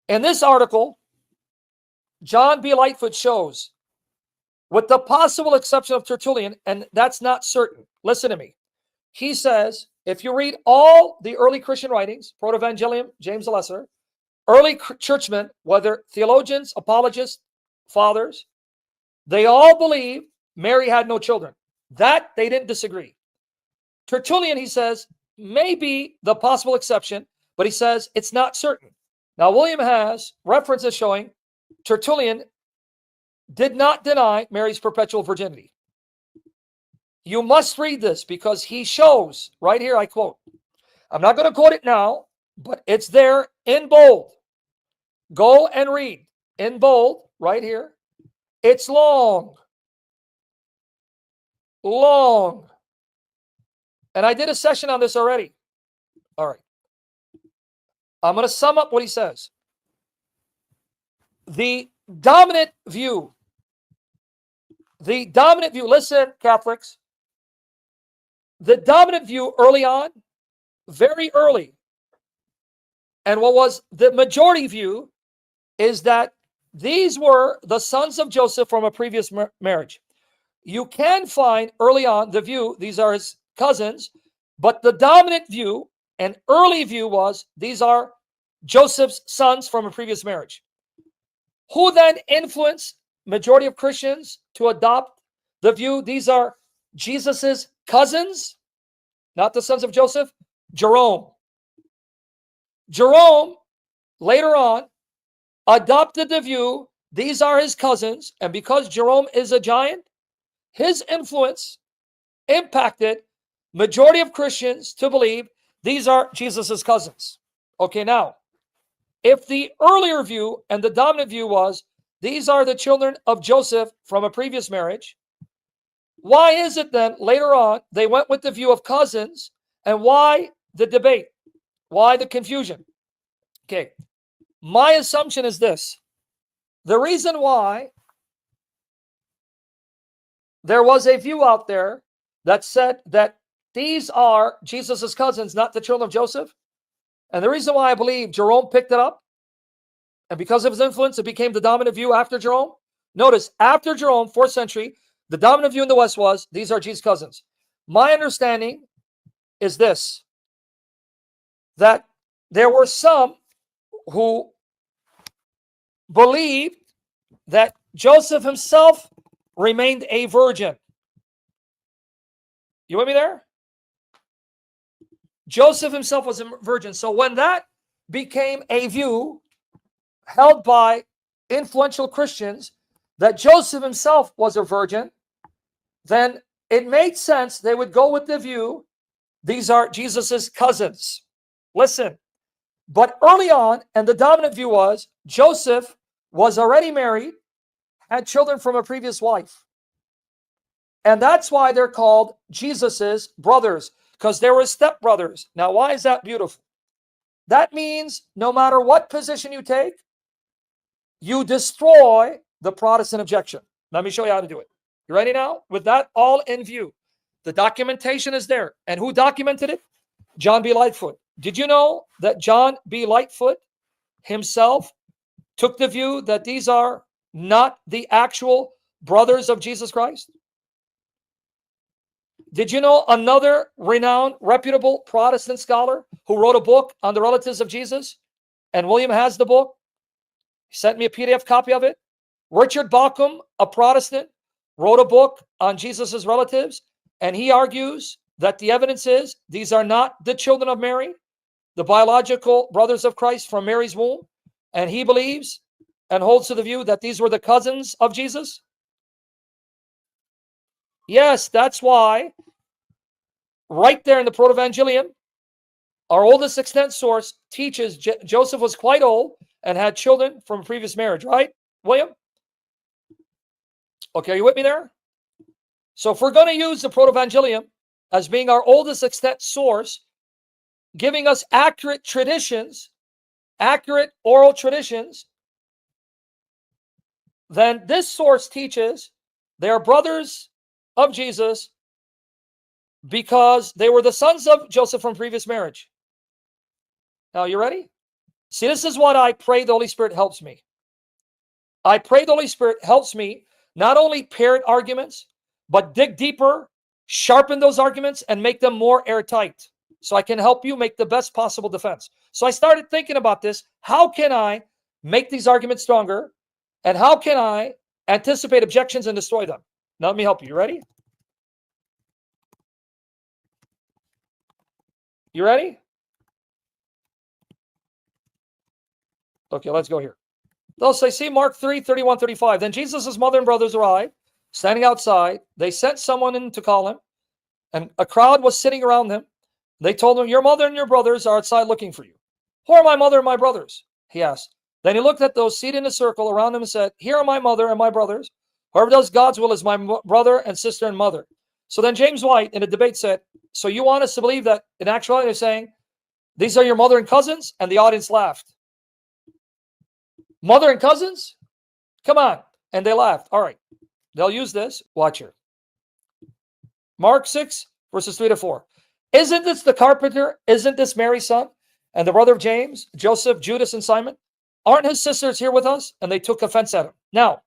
In this article, John B. Lightfoot shows, with the possible exception of Tertullian, and that's not certain. Listen to me. He says, if you read all the early Christian writings, Proto-Evangelium, James the Lesser, early churchmen, whether theologians, apologists, fathers, they all believe Mary had no children. That they didn't disagree. Tertullian, he says, may be the possible exception, but he says it's not certain. Now, William has references showing Tertullian did not deny Mary's perpetual virginity. You must read this because he shows, right here, I quote, I'm not going to quote it now, but it's there in bold. Go and read in bold, right here. It's long. Long. And I did a session on this already. All right. I'm going to sum up what he says. The dominant view, listen, Catholics, the dominant view early on, very early, and what was the majority view is that these were the sons of Joseph from a previous marriage. You can find early on the view, these are his cousins, but the dominant view and early view was these are Joseph's sons from a previous marriage. Who then influenced majority of Christians to adopt the view these are Jesus's cousins, not the sons of Joseph? Jerome. Jerome, later on, adopted the view these are his cousins, and because Jerome is a giant, his influence impacted majority of Christians to believe these are Jesus's cousins. Okay, now, if the earlier view and the dominant view was these are the children of Joseph from a previous marriage, why is it then later on they went with the view of cousins, and why the debate? Why the confusion? Okay, my assumption is this. The reason why there was a view out there that said that these are Jesus's cousins, not the children of Joseph, and the reason why I believe Jerome picked it up, and because of his influence, it became the dominant view after Jerome. Notice, after Jerome, 4th century, the dominant view in the West was, these are Jesus' cousins. My understanding is this, that there were some who believed that Joseph himself remained a virgin. You with me there? Joseph himself was a virgin. So when that became a view held by influential Christians that Joseph himself was a virgin, then it made sense they would go with the view these are Jesus's cousins. Listen, but early on, and the dominant view was Joseph was already married, had children from a previous wife. And that's why they're called Jesus's brothers, because they were stepbrothers. Now, why is that beautiful? That means no matter what position you take, you destroy the Protestant objection. Let me show you how to do it. You ready now? With that all in view, the documentation is there. And who documented it? John B. Lightfoot. Did you know that John B. Lightfoot himself took the view that these are not the actual brothers of Jesus Christ? Did you know another renowned, reputable Protestant scholar who wrote a book on the relatives of Jesus? And William has the book. He sent me a PDF copy of it. Richard Bauckham, a Protestant, wrote a book on Jesus's relatives, and he argues that the evidence is these are not the children of Mary, the biological brothers of Christ from Mary's womb, and he believes and holds to the view that these were the cousins of Jesus. Yes, that's why right there in the Proto-Evangelium, our oldest extant source teaches Joseph was quite old and had children from a previous marriage, right, William? Okay, are you with me there? So if we're going to use the Proto-Evangelium as being our oldest extant source, giving us accurate traditions, accurate oral traditions, then this source teaches they are brothers of Jesus because they were the sons of Joseph from previous marriage. Now, you ready? See, this is what I pray the Holy Spirit helps me. I pray the Holy Spirit helps me not only parrot arguments, but dig deeper, sharpen those arguments, and make them more airtight so I can help you make the best possible defense. So I started thinking about this. How can I make these arguments stronger? And how can I anticipate objections and destroy them? Now, let me help you. You ready? You ready? Okay, let's go here. They'll say, see, Mark 3, 31, 35. Then Jesus' mother and brothers arrived, standing outside. They sent someone in to call him, and a crowd was sitting around him. They told him, your mother and your brothers are outside looking for you. Who are my mother and my brothers? He asked. Then he looked at those seated in a circle around him and said, here are my mother and my brothers. Whoever does God's will is my brother and sister and mother. So then James White in a debate said, so you want us to believe that in actuality they're saying, these are your mother and cousins? And the audience laughed. Mother and cousins? Come on. And they laughed. All right. They'll use this. Watch here. Mark 6, verses 3 to 4. Isn't this the carpenter? Isn't this Mary's son? And the brother of James, Joseph, Judas, and Simon? Aren't his sisters here with us? And they took offense at him. Now,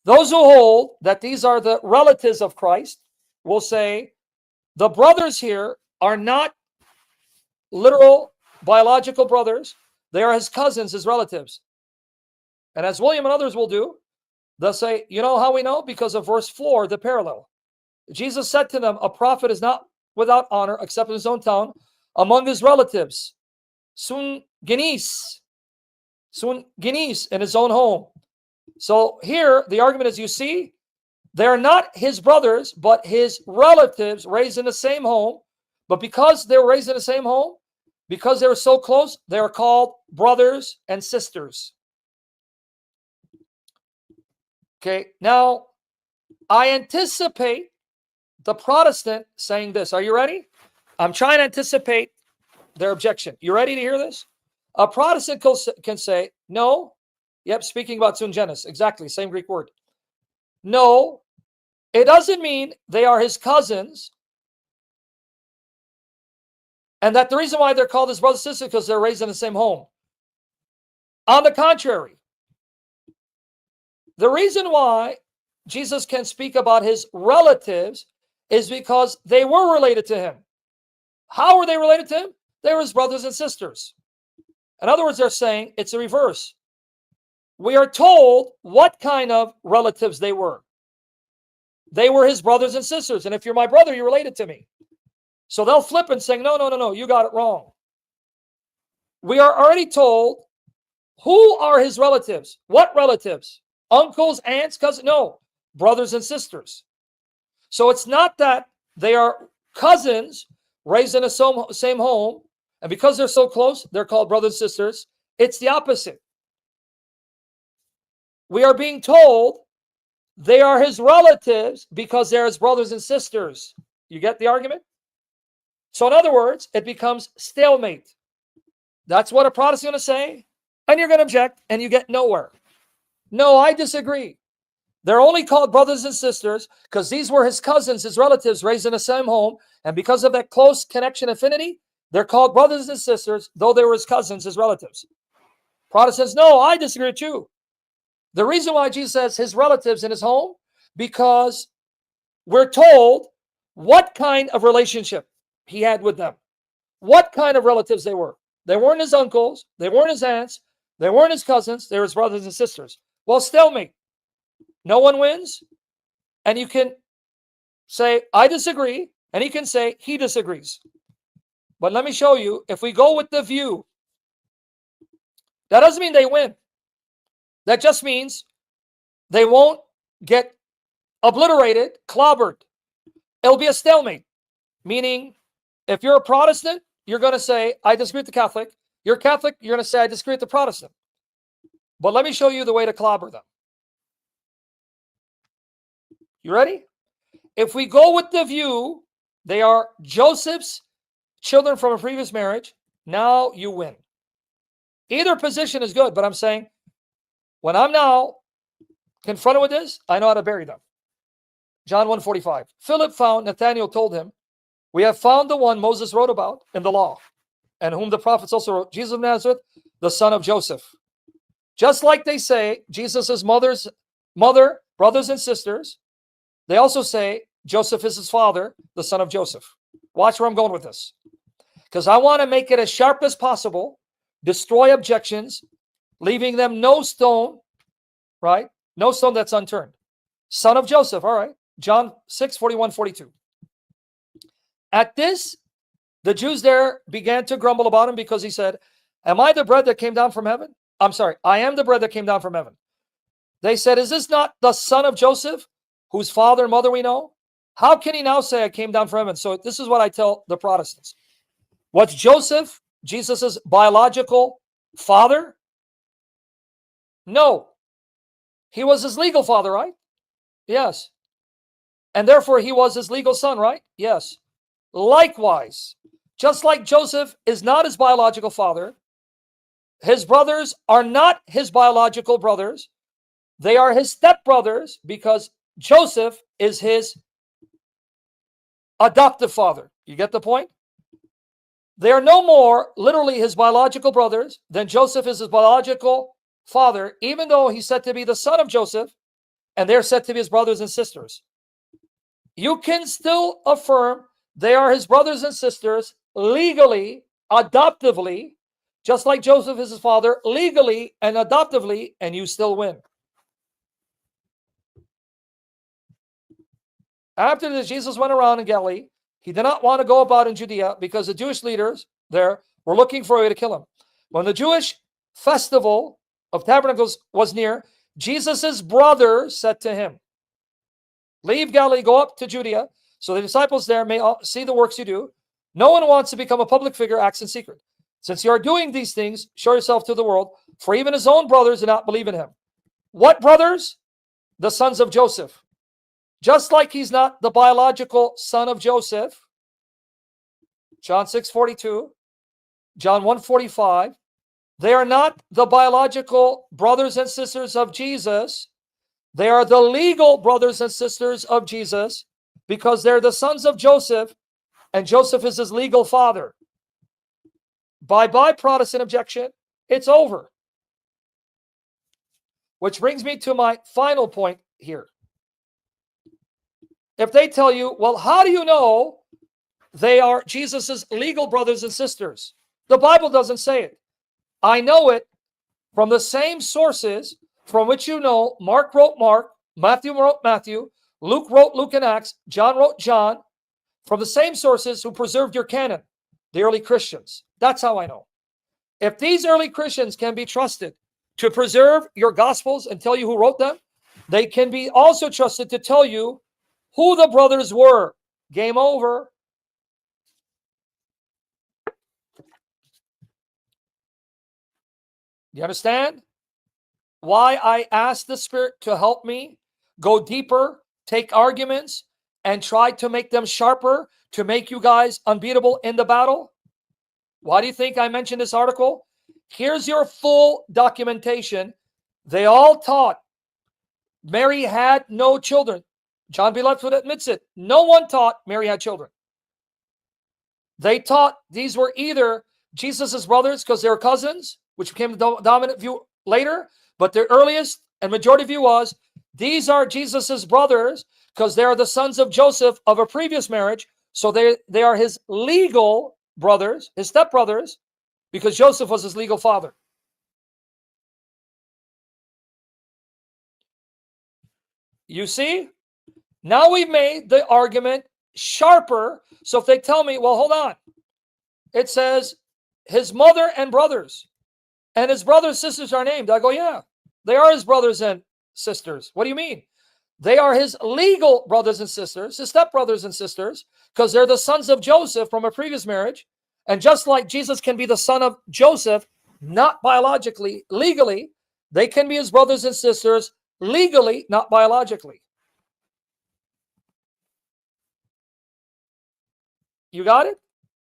those who hold that these are the relatives of Christ will say the brothers here are not literal biological brothers. They are his cousins, his relatives. And as William and others will do, they'll say, you know how we know? Because of verse 4, the parallel. Jesus said to them, a prophet is not without honor except in his own town, among his relatives. Sun genis in his own home. So here, the argument is, you see, they're not his brothers, but his relatives raised in the same home. But because they were raised in the same home, because they were so close, they are called brothers and sisters. Okay, now I anticipate the Protestant saying this. Are you ready? I'm trying to anticipate their objection. You ready to hear this? A Protestant can say, no. Yep, speaking about sungenis. Exactly, same Greek word. No, it doesn't mean they are his cousins. And that the reason why they're called his brothers and sisters is because they're raised in the same home. On the contrary, the reason why Jesus can speak about his relatives is because they were related to him. How were they related to him? They were his brothers and sisters. In other words, they're saying it's a reverse. We are told what kind of relatives they were. They were his brothers and sisters. And if you're my brother, you're related to me. So they'll flip and say, no, you got it wrong. We are already told who are his relatives. What relatives? Uncles, aunts, cousins? No, brothers and sisters. So it's not that they are cousins raised in the same home, and because they're so close, they're called brothers and sisters. It's the opposite. We are being told they are his relatives because they're his brothers and sisters. You get the argument? So in other words, it becomes stalemate. That's what a Protestant is going to say, and you're going to object, and you get nowhere. No, I disagree. They're only called brothers and sisters because these were his cousins, his relatives raised in the same home. And because of that close connection affinity, they're called brothers and sisters, though they were his cousins, his relatives. Protestants, no, I disagree with you. The reason why Jesus says his relatives in his home, because we're told what kind of relationship he had with them, what kind of relatives they were. They weren't his uncles, they weren't his aunts, they weren't his cousins, they were his brothers and sisters. Well, stalemate. No one wins, and you can say, I disagree, and he can say, he disagrees. But let me show you, if we go with the view, that doesn't mean they win. That just means they won't get obliterated, clobbered. It'll be a stalemate, meaning if you're a Protestant, you're going to say, I disagree with the Catholic. You're Catholic, you're going to say, I disagree with the Protestant. But let me show you the way to clobber them. You ready? If we go with the view, they are Joseph's children from a previous marriage, now you win. Either position is good, but I'm saying, when I'm now confronted with this, I know how to bury them. John 1:45. Philip found, Nathanael told him, we have found the one Moses wrote about in the law, and whom the prophets also wrote, Jesus of Nazareth, the son of Joseph. Just like they say Jesus' mother, brothers and sisters, they also say Joseph is his father, the son of Joseph. Watch where I'm going with this. Because I want to make it as sharp as possible, destroy objections, leaving them no stone, right? No stone that's unturned. Son of Joseph, all right. John 6, 41, 42. At this, the Jews there began to grumble about him because he said, am I the bread that came down from heaven? I'm sorry, I am the bread that came down from heaven. They said, is this not the son of Joseph, whose father and mother we know? How can he now say I came down from heaven? So this is what I tell the Protestants. Was Joseph Jesus's biological father? No. He was his legal father, right? Yes. And therefore he was his legal son, right? Yes. Likewise, just like Joseph is not his biological father, his brothers are not his biological brothers. They are his stepbrothers because Joseph is his adoptive father. You get the point? They are no more literally his biological brothers than Joseph is his biological father, even though he's said to be the son of Joseph, and they're said to be his brothers and sisters. You can still affirm they are his brothers and sisters legally, adoptively, just like Joseph is his father, legally and adoptively, and you still win. After this, Jesus went around in Galilee. He did not want to go about in Judea because the Jewish leaders there were looking for a way to kill him. When the Jewish festival of tabernacles was near, Jesus' brothers said to him, leave Galilee, go up to Judea, so the disciples there may see the works you do. No one wants to become a public figure, acts in secret. Since you are doing these things, show yourself to the world, for even his own brothers do not believe in him. What brothers? The sons of Joseph. Just like he's not the biological son of Joseph, John 6:42, John 1:45, they are not the biological brothers and sisters of Jesus. They are the legal brothers and sisters of Jesus because they're the sons of Joseph, and Joseph is his legal father. Bye-bye, Protestant objection. It's over. Which brings me to my final point here. If they tell you, well, how do you know they are Jesus's legal brothers and sisters? The Bible doesn't say it. I know it from the same sources from which you know Mark wrote Mark, Matthew wrote Matthew, Luke wrote Luke and Acts, John wrote John, from the same sources who preserved your canon, the early Christians. That's how I know. If these early Christians can be trusted to preserve your Gospels and tell you who wrote them, they can be also trusted to tell you who the brothers were. Game over. You understand why I asked the Spirit to help me go deeper, take arguments, and try to make them sharper to make you guys unbeatable in the battle? Why do you think I mentioned this article? Here's your full documentation. They all taught Mary had no children. John B. Lutford admits it. No one taught Mary had children. They taught these were either Jesus's brothers because they were cousins, which became the dominant view later, but the earliest and majority view was these are Jesus's brothers because they are the sons of Joseph of a previous marriage, so they are his legal brothers, his stepbrothers, because Joseph was his legal father. You see? Now we've made the argument sharper. So if they tell me, well, hold on. It says his mother and brothers, and his brothers and sisters are named. I go, yeah, they are his brothers and sisters. What do you mean? They are his legal brothers and sisters, his stepbrothers and sisters, because they're the sons of Joseph from a previous marriage. And just like Jesus can be the son of Joseph, not biologically, legally, they can be his brothers and sisters legally, not biologically. You got it?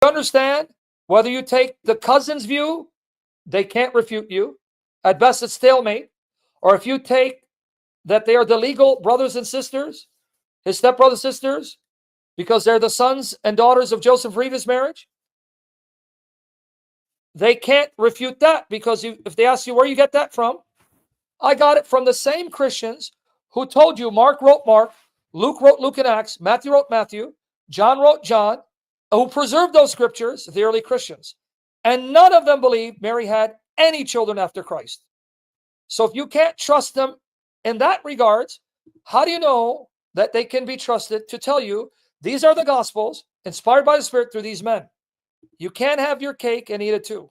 You understand? Whether you take the cousin's view, they can't refute you. At best, it's stalemate. Or if you take that they are the legal brothers and sisters, his stepbrothers and sisters, because they're the sons and daughters of Joseph previous marriage, they can't refute that, because if they ask you where you get that from, I got it from the same Christians who told you Mark wrote Mark, Luke wrote Luke and Acts, Matthew wrote Matthew, John wrote John, who preserved those scriptures, the early Christians. And none of them believed Mary had any children after Christ. So if you can't trust them in that regards, how do you know that they can be trusted to tell you these are the Gospels inspired by the Spirit through these men? You can't have your cake and eat it too.